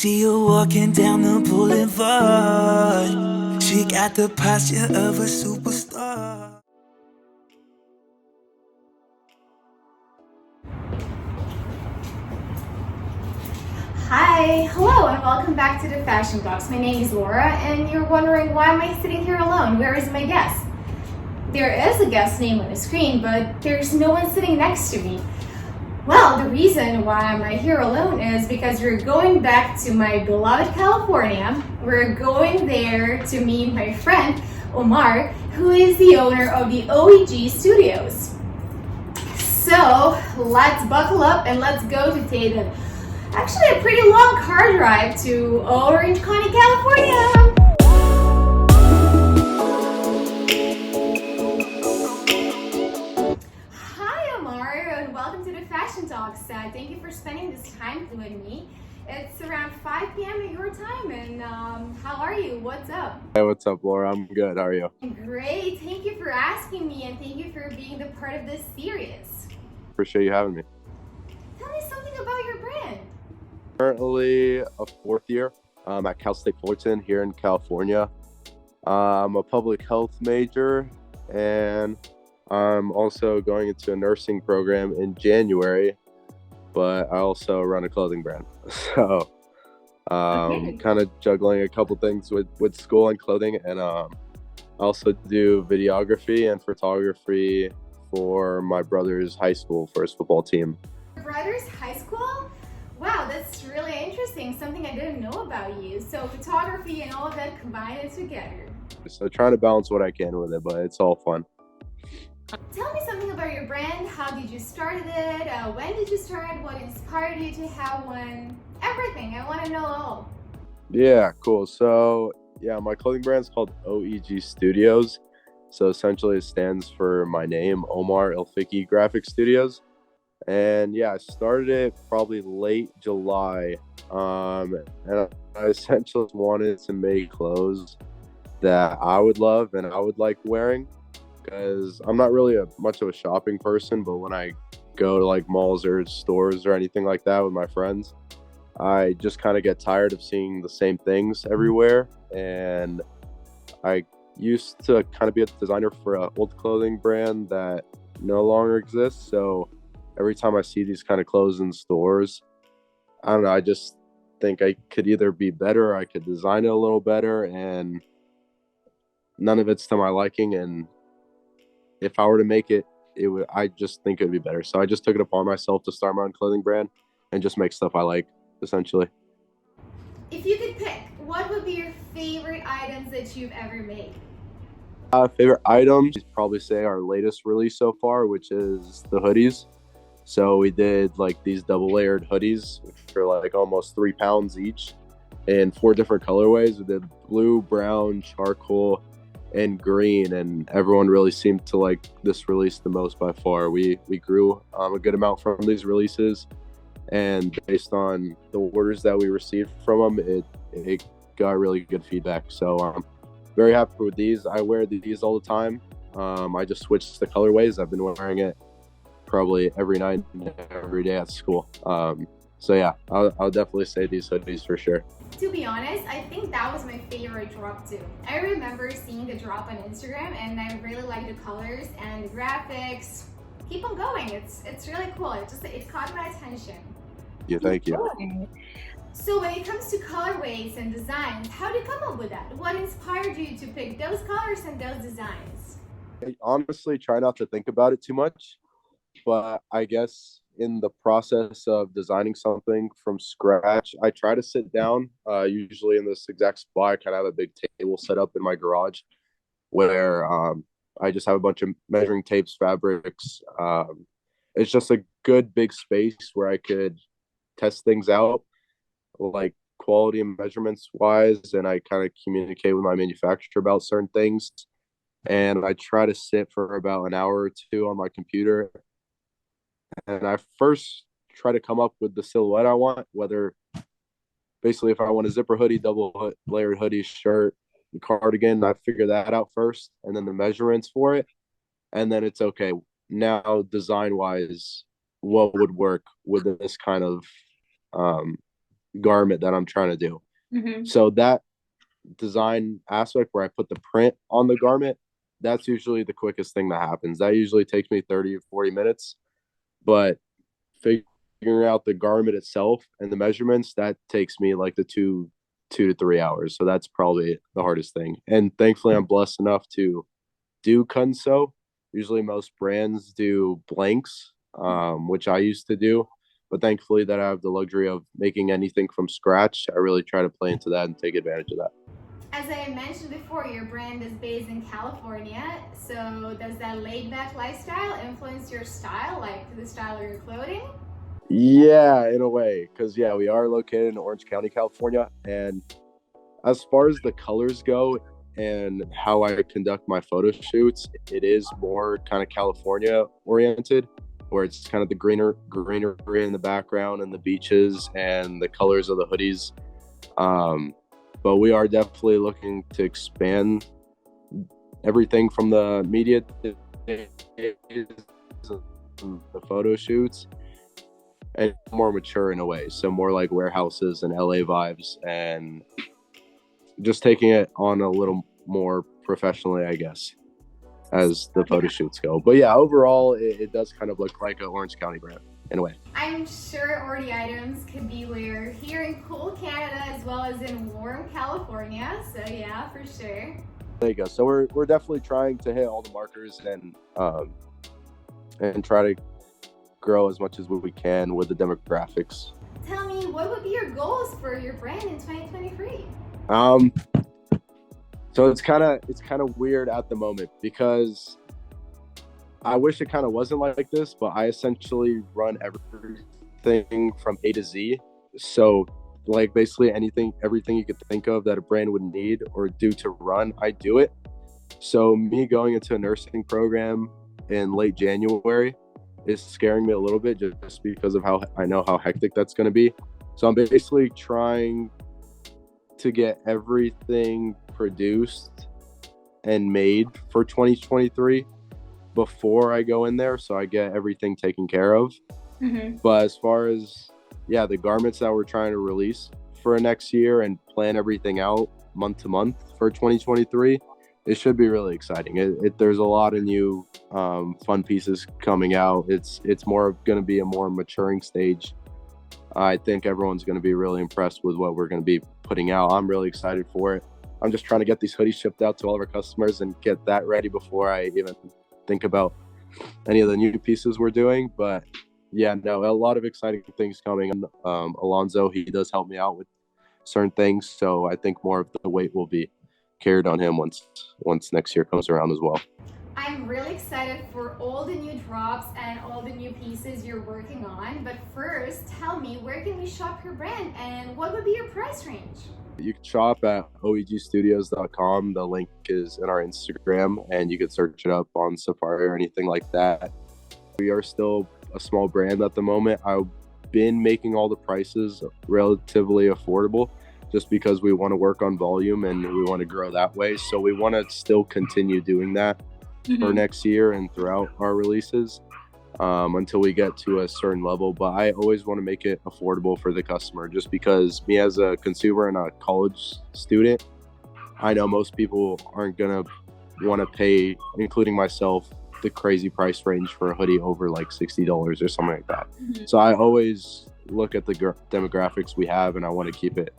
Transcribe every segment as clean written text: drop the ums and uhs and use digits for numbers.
See you walking down the boulevard. She got the posture of a superstar. Hi, hello, and welcome back to the Fashion Talks. My name is Laura, and you're wondering why am I sitting here alone? Where is my guest? There is a guest name on the screen, but there's no one sitting next to me. Well, the reason why I'm right here alone is because we're going back to my beloved California. We're going there to meet my friend Omar, who is the owner of the OEG.STUDIOS. So let's buckle up and let's go to take actually a pretty long car drive to Orange County, California. Hi, Omar, and welcome to the Fashion Talks. Thank you for spending this time with me. It's around 5 p.m. at your time, and how are you? What's up? Hey, what's up, Laura? I'm good. How are you? Great. Thank you for asking me, and thank you for being the part of this series. Appreciate you having me. Tell me something about your brand. Currently a fourth year at Cal State Fullerton here in California. I'm a public health major, and I'm also going into a nursing program in January, but I also run a clothing brand. So kind of juggling a couple things with school and clothing, and I also do videography and photography for my brother's high school for his football team. Your brother's high school? Wow, that's really interesting. Something I didn't know about you. So photography and all of that combined together. So trying to balance what I can with it, but it's all fun. Tell me something about your brand. How did you start it? When did you start? What inspired you to have one? Everything. I want to know all. Yeah, cool. So yeah, my clothing brand is called OEG.STUDIOS. So essentially it stands for my name, Omar Elfiki Graphic Studios. And yeah, I started it probably late July. And I essentially wanted to make clothes that I would love and I would like wearing, because I'm not really much of a shopping person, but when I go to like malls or stores or anything like that with my friends, I just kind of get tired of seeing the same things everywhere. And I used to kind of be a designer for an old clothing brand that no longer exists. So every time I see these kind of clothes in stores, I don't know, I just think I could either be better or I could design it a little better, and none of it's to my liking. And if I were to make it, I just think it would be better. So I just took it upon myself to start my own clothing brand and just make stuff I like, essentially. If you could pick, what would be your favorite items that you've ever made? Favorite items, I'd probably say our latest release so far, which is the hoodies. So we did like these double layered hoodies, which are like almost 3 pounds each, in 4 different colorways. We did blue, brown, charcoal, and green, and everyone really seemed to like this release the most by far. We grew a good amount from these releases, and based on the orders that we received from them, it got really good feedback. So I'm very happy with these. I wear these all the time. I just switched the colorways. I've been wearing it probably every night and every day at school. So yeah, I'll definitely say these hoodies for sure. To be honest, I think that was my favorite drop too. I remember seeing the drop on Instagram, and I really like the colors and the graphics. Keep on going. It's really cool. It caught my attention. Yeah, thank you. So when it comes to colorways and designs, how do you come up with that? What inspired you to pick those colors and those designs? I honestly try not to think about it too much, but I guess in the process of designing something from scratch, I try to sit down, usually in this exact spot. I kind of have a big table set up in my garage where I just have a bunch of measuring tapes, fabrics. It's just a good big space where I could test things out, like quality and measurements wise, and I kind of communicate with my manufacturer about certain things. And I try to sit for about an hour or two on my computer, and I first try to come up with the silhouette I want, whether basically if I want a zipper hoodie, double layered hoodie, shirt, cardigan, I figure that out first, and then the measurements for it. And then it's okay. Now, design wise, what would work with this kind of garment that I'm trying to do. Mm-hmm. So that design aspect where I put the print on the garment, that's usually the quickest thing that happens. That usually takes me 30 or 40 minutes. But figuring out the garment itself and the measurements, that takes me like the two to 3 hours. So that's probably the hardest thing. And thankfully I'm blessed enough to do cut and sew. Usually most brands do blanks, which I used to do. But thankfully that I have the luxury of making anything from scratch. I really try to play into that and take advantage of that. As I mentioned before, your brand is based in California. So does that laid-back lifestyle influence your style, like the style of your clothing? Yeah, in a way, because yeah, we are located in Orange County, California, and as far as the colors go and how I conduct my photo shoots, it is more kind of California oriented, where it's kind of the greenery in the background and the beaches and the colors of the hoodies. But we are definitely looking to expand everything from the media days and the photo shoots and more mature in a way. So more like warehouses and LA vibes and just taking it on a little more professionally, I guess, as the photo shoots go. But yeah, overall, it does kind of look like an Orange County brand in a way. I'm sure Orty items could be wear here in cool Canada as well as in warm California. So yeah, for sure. There you go. So we're definitely trying to hit all the markers and try to grow as much as we can with the demographics. Tell me, what would be your goals for your brand in 2023? So it's kind of weird at the moment because I wish it kind of wasn't like this, but I essentially run everything from A to Z. So like basically everything you could think of that a brand would need or do to run, I do it. So me going into a nursing program in late January is scaring me a little bit just because of how I know how hectic that's going to be. So I'm basically trying to get everything produced and made for 2023 before I go in there, so I get everything taken care of. Mm-hmm. But as far as the garments that we're trying to release for next year and plan everything out month to month for 2023, it should be really exciting. There's a lot of new fun pieces coming out. It's more going to be a more maturing stage. I think everyone's going to be really impressed with what we're going to be putting out. I'm really excited for it. I'm just trying to get these hoodies shipped out to all of our customers and get that ready before I even think about any of the new pieces we're doing. But yeah, no, a lot of exciting things coming. Alonzo, he does help me out with certain things, so I think more of the weight will be carried on him once next year comes around as well. I'm really excited for all the new drops and all the new pieces you're working on. But first, tell me, where can we shop your brand and what would be your price range? You can shop at OEG.STUDIOS.com. The link is in our Instagram, and you can search it up on Safari or anything like that. We are still a small brand at the moment. I've been making all the prices relatively affordable just because we want to work on volume and we want to grow that way. So we want to still continue doing that for next year and throughout our releases until we get to a certain level. But I always want to make it affordable for the customer just because me as a consumer and a college student, I know most people aren't going to want to pay, including myself, the crazy price range for a hoodie over like $60 or something like that. So I always look at the demographics we have and I want to keep it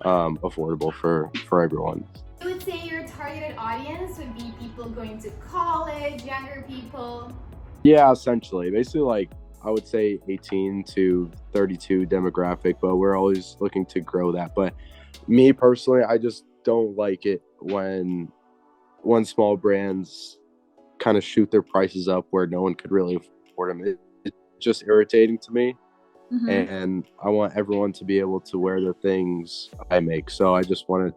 affordable for everyone. I would say your targeted audience would be people going to college, younger people. Yeah, essentially. Basically, like, I would say 18 to 32 demographic, but we're always looking to grow that. But me personally, I just don't like it when small brands kind of shoot their prices up where no one could really afford them. It's just irritating to me. And I want everyone to be able to wear the things I make. So I just wanted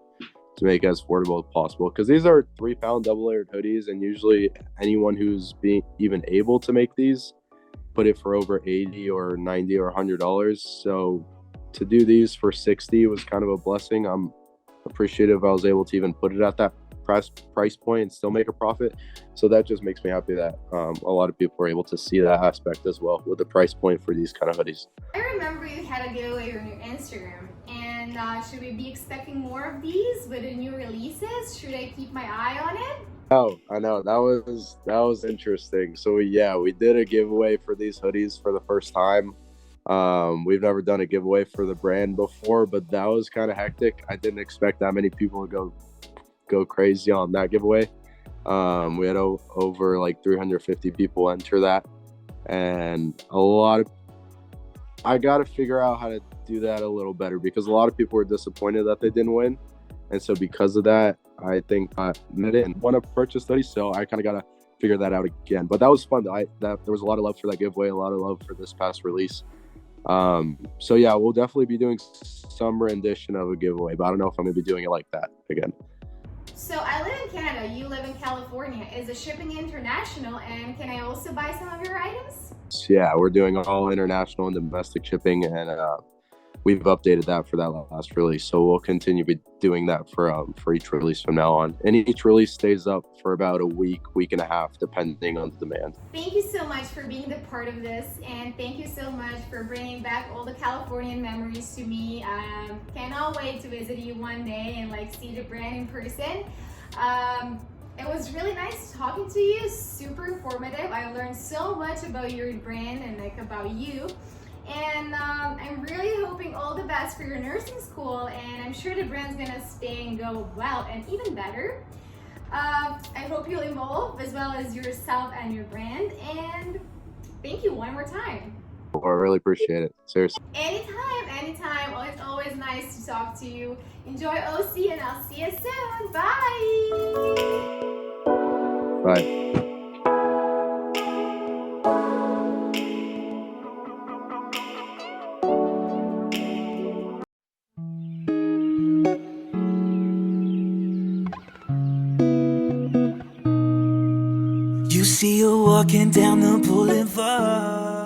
to make it as affordable as possible because these are 3-pound double layered hoodies, and usually anyone who's being even able to make these put it for over $80 or $90 or $100. So to do these for $60 was kind of a blessing. I'm appreciative I was able to even put it at that price point and still make a profit. So that just makes me happy that a lot of people were able to see that aspect as well with the price point for these kind of hoodies. I remember you had a giveaway on your Instagram. And should we be expecting more of these with the new releases? Should I keep my eye on it? Oh, I know that was interesting. So we did a giveaway for these hoodies for the first time. We've never done a giveaway for the brand before, but that was kind of hectic. I didn't expect that many people to go crazy on that giveaway. We had over like 350 people enter that, and I got to figure out how to do that a little better because a lot of people were disappointed that they didn't win, and so because of that, I think I didn't want to purchase those. So I kind of got to figure that out again. But that was fun. There was a lot of love for that giveaway, a lot of love for this past release. So yeah, we'll definitely be doing some rendition of a giveaway, but I don't know if I'm gonna be doing it like that again. So I live in Canada, you live in California. Is the shipping international, and can I also buy some of your items? So yeah, we're doing all international and domestic shipping, and we've updated that for that last release. So we'll continue doing that for each release from now on. And each release stays up for about a week and a half, depending on the demand. Thank you so much for being the part of this, and thank you so much for bringing back all the Californian memories to me. Cannot wait to visit you one day and like see the brand in person. It was really nice talking to you, super informative. I learned so much about your brand and like about you. And I'm really hoping all the best for your nursing school, and I'm sure the brand's gonna stay and go well and even better. I hope you'll evolve as well as yourself and your brand, and thank you one more time. I really appreciate it, seriously. Anytime. Well, it's always nice to talk to you. Enjoy OC, and I'll see you soon. Bye. Bye. You see her walking down the boulevard.